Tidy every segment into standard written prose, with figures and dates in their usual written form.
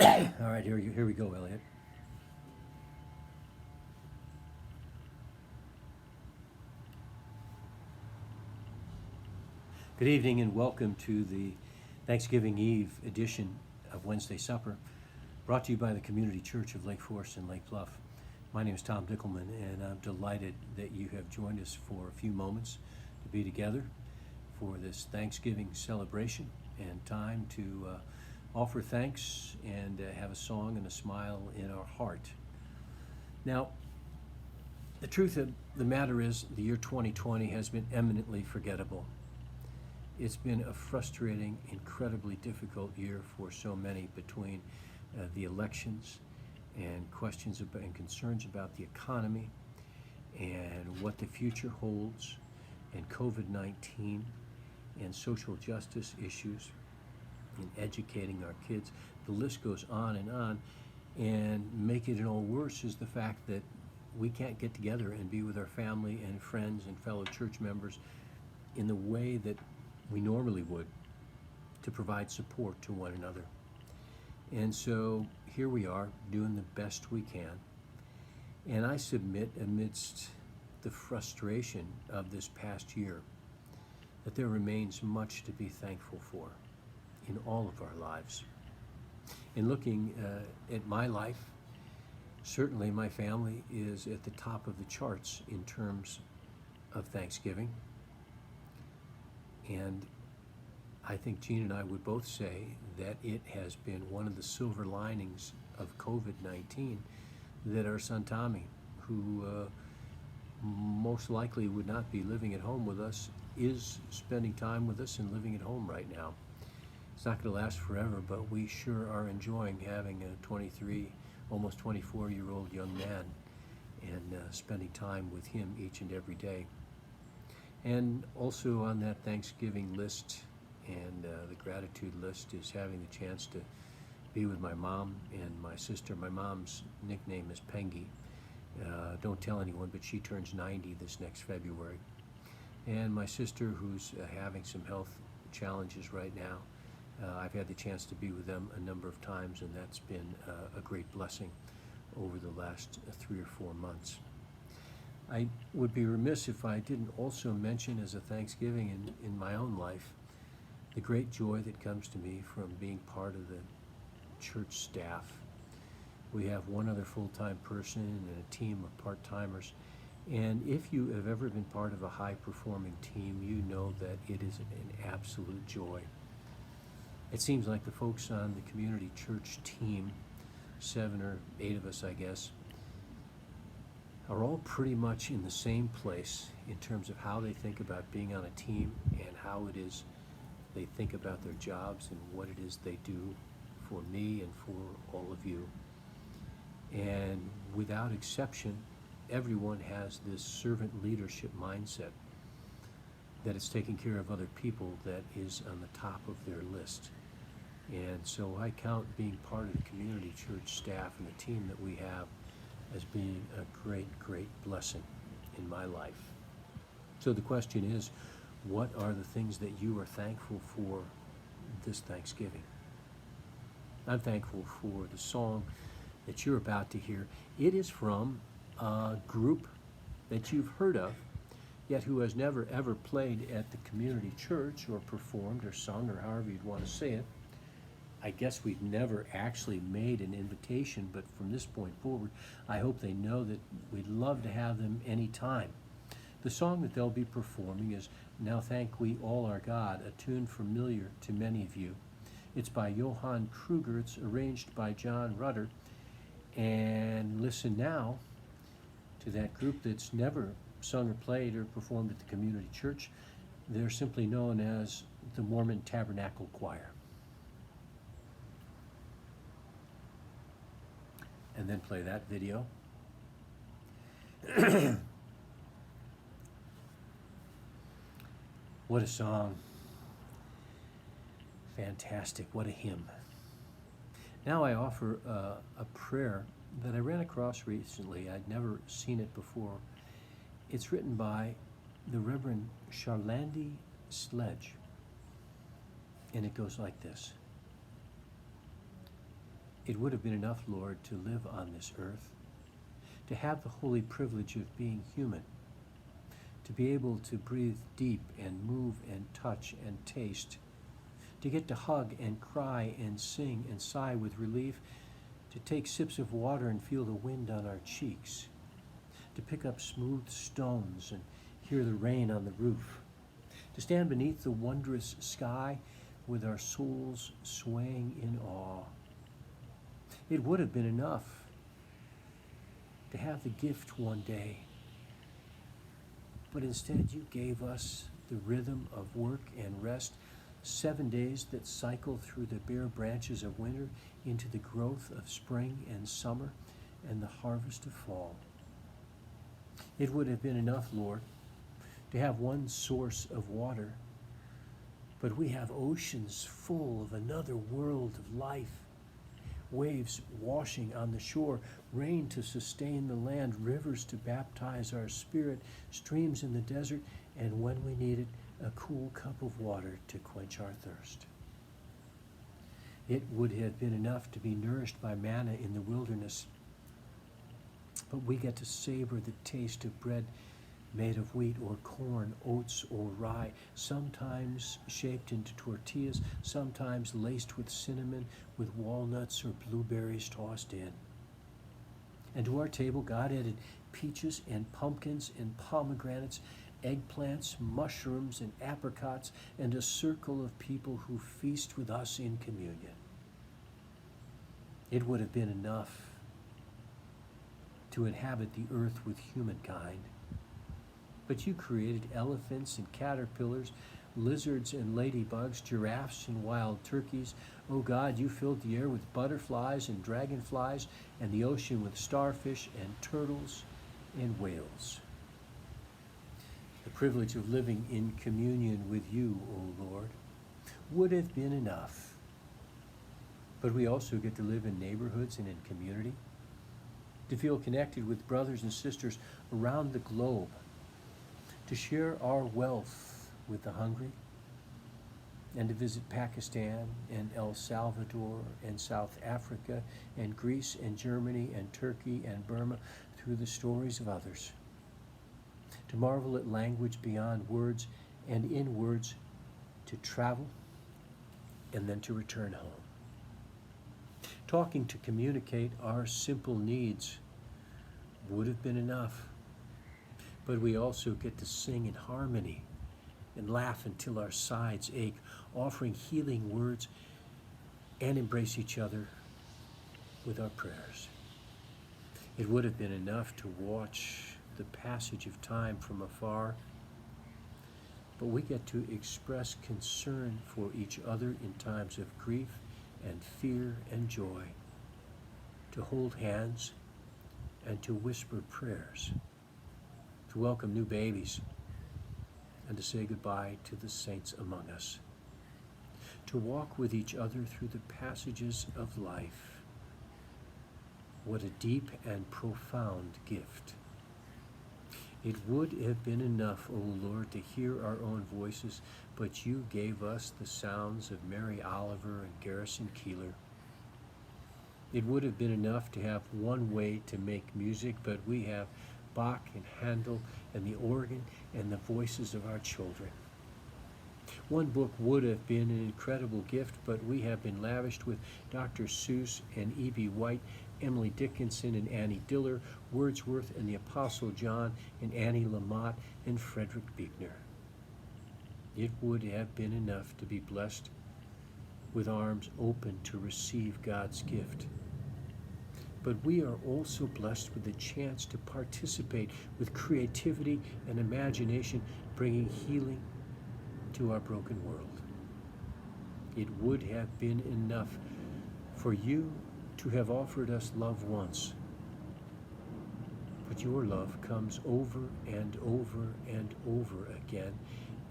All right, here we go, Elliot. Good evening and welcome to the Thanksgiving Eve edition of Wednesday Supper, brought to you by the Community Church of Lake Forest and Lake Bluff. My name is Tom Dickelman, and I'm delighted that you have joined us for a few moments to be together for this Thanksgiving celebration and time to offer thanks and have a song and a smile in our heart. Now, the truth of the matter is the year 2020 has been eminently forgettable. It's been a frustrating, incredibly difficult year for so many between the elections and questions about, and concerns about the economy and what the future holds, and COVID-19 and social justice issues in educating our kids. The list goes on, and making it all worse is the fact that we can't get together and be with our family and friends and fellow church members in the way that we normally would to provide support to one another. And so here we are doing the best we can. And I submit, amidst the frustration of this past year, that there remains much to be thankful for in all of our lives. In looking at my life, certainly my family is at the top of the charts in terms of Thanksgiving. And I think Gene and I would both say that it has been one of the silver linings of COVID-19 that our son Tommy, who most likely would not be living at home with us, is spending time with us and living at home right now. It's not going to last forever, but we sure are enjoying having a 23, almost 24-year-old young man and spending time with him each and every day. And also on that Thanksgiving list and the gratitude list is having the chance to be with my mom and my sister. My mom's nickname is Pengy. Don't tell anyone, but she turns 90 this next February. And my sister, who's having some health challenges right now, I've had the chance to be with them a number of times, and that's been a great blessing over the last 3 or 4 months. I would be remiss if I didn't also mention as a Thanksgiving in my own life the great joy that comes to me from being part of the church staff. We have one other full-time person and a team of part-timers, and if you have ever been part of a high-performing team, you know that it is an absolute joy. It seems like the folks on the community church team, 7 or 8 of us, I guess, are all pretty much in the same place in terms of how they think about being on a team and how it is they think about their jobs and what it is they do for me and for all of you. And without exception, everyone has this servant leadership mindset that it's taking care of other people that is on the top of their list. And so I count being part of the community church staff and the team that we have as being a great, great blessing in my life. So the question is, what are the things that you are thankful for this Thanksgiving? I'm thankful for the song that you're about to hear. It is from a group that you've heard of, yet who has never ever played at the community church or performed or sung or however you'd want to say it. I guess we've never actually made an invitation, but from this point forward, I hope they know that we'd love to have them anytime. The song that they'll be performing is Now Thank We All Our God, a tune familiar to many of you. It's by Johann Kruger. It's arranged by John Rutter. And listen now to that group that's never sung or played or performed at the community church. They're simply known as the Mormon Tabernacle Choir. And then play that video. What a song. Fantastic. What a hymn. Now I offer a prayer that I ran across recently. I'd never seen it before. It's written by the Reverend Charlandy Sledge. And it goes like this. It would have been enough, Lord, to live on this earth, to have the holy privilege of being human, to be able to breathe deep and move and touch and taste, to get to hug and cry and sing and sigh with relief, to take sips of water and feel the wind on our cheeks, to pick up smooth stones and hear the rain on the roof, to stand beneath the wondrous sky with our souls swaying in awe. It would have been enough to have the gift one day, but instead you gave us the rhythm of work and rest, 7 days that cycle through the bare branches of winter into the growth of spring and summer and the harvest of fall. It would have been enough, Lord, to have one source of water, but we have oceans full of another world of life, waves washing on the shore, rain to sustain the land, rivers to baptize our spirit, streams in the desert, and when we need it, a cool cup of water to quench our thirst. It would have been enough to be nourished by manna in the wilderness, but we get to savor the taste of bread made of wheat or corn, oats or rye, sometimes shaped into tortillas, sometimes laced with cinnamon, with walnuts or blueberries tossed in. And to our table, God added peaches and pumpkins and pomegranates, eggplants, mushrooms, and apricots, and a circle of people who feast with us in communion. It would have been enough to inhabit the earth with humankind, but you created elephants and caterpillars, lizards and ladybugs, giraffes and wild turkeys. Oh God, you filled the air with butterflies and dragonflies, and the ocean with starfish and turtles and whales. The privilege of living in communion with you, O Lord, would have been enough. But we also get to live in neighborhoods and in community, to feel connected with brothers and sisters around the globe, to share our wealth with the hungry, and to visit Pakistan and El Salvador and South Africa and Greece and Germany and Turkey and Burma through the stories of others, to marvel at language beyond words and in words, to travel and then to return home. Talking to communicate our simple needs would have been enough, but we also get to sing in harmony and laugh until our sides ache, offering healing words and embrace each other with our prayers. It would have been enough to watch the passage of time from afar, but we get to express concern for each other in times of grief and fear and joy, to hold hands and to whisper prayers, to welcome new babies and to say goodbye to the saints among us, to walk with each other through the passages of life. What a deep and profound gift. It would have been enough, O Lord, to hear our own voices, but you gave us the sounds of Mary Oliver and Garrison Keillor. It would have been enough to have one way to make music, but we have Bach and Handel and the organ and the voices of our children. One book would have been an incredible gift, but we have been lavished with Dr. Seuss and E.B. White, Emily Dickinson and Annie Diller, Wordsworth and the Apostle John, and Annie Lamott and Frederick Buechner. It would have been enough to be blessed with arms open to receive God's gift. But we are also blessed with the chance to participate with creativity and imagination, bringing healing to our broken world. It would have been enough for you to have offered us love once, but your love comes over and over and over again,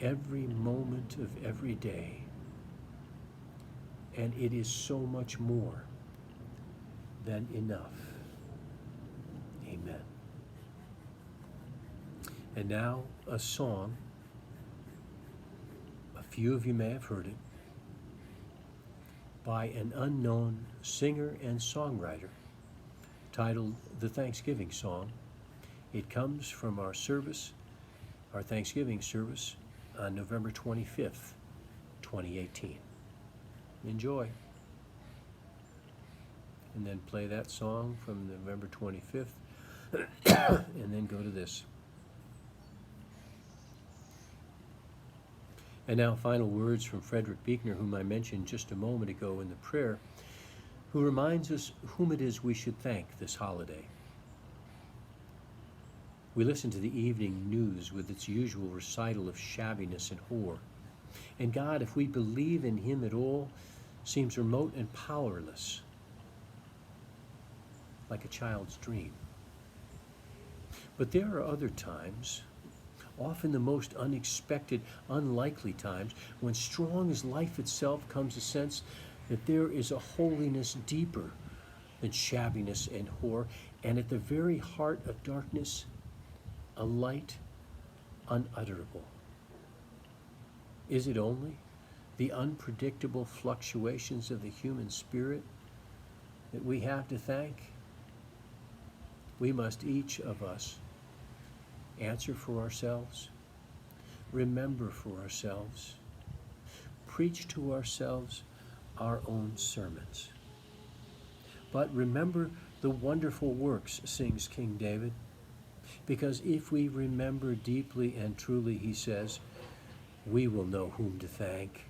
every moment of every day, and it is so much more than enough. Amen. And now a song. A few of you may have heard it, by an unknown singer and songwriter titled The Thanksgiving Song. It comes from our service, our Thanksgiving service, on November 25th, 2018. Enjoy. And then play that song from November 25th, and then go to this. And now final words from Frederick Buechner, whom I mentioned just a moment ago in the prayer, who reminds us whom it is we should thank this holiday. We listen to the evening news with its usual recital of shabbiness and horror. And God, if we believe in Him at all, seems remote and powerless, like a child's dream. But there are other times, often the most unexpected, unlikely times, when strong as life itself comes a sense that there is a holiness deeper than shabbiness and horror, and at the very heart of darkness, a light unutterable. Is it only the unpredictable fluctuations of the human spirit that we have to thank? We must, each of us, answer for ourselves, remember for ourselves, preach to ourselves our own sermons. But remember the wonderful works, sings King David, because if we remember deeply and truly, he says, we will know whom to thank.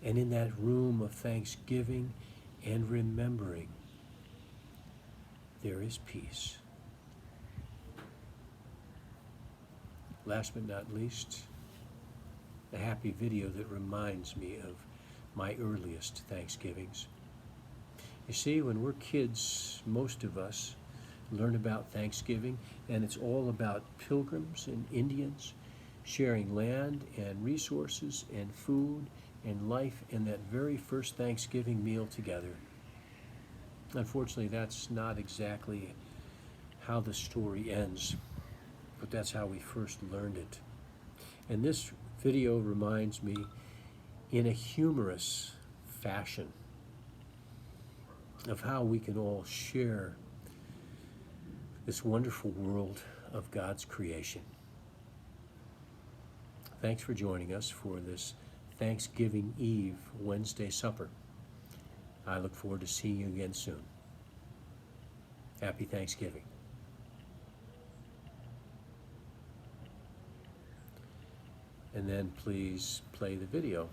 And in that room of thanksgiving and remembering, there is peace. Last but not least, a happy video that reminds me of my earliest Thanksgivings. You see, when we're kids, most of us learn about Thanksgiving, and it's all about pilgrims and Indians sharing land and resources and food and life in that very first Thanksgiving meal together. Unfortunately, that's not exactly how the story ends, but that's how we first learned it. And this video reminds me, in a humorous fashion, of how we can all share this wonderful world of God's creation. Thanks for joining us for this Thanksgiving Eve Wednesday supper. I look forward to seeing you again soon. Happy Thanksgiving. And then please play the video.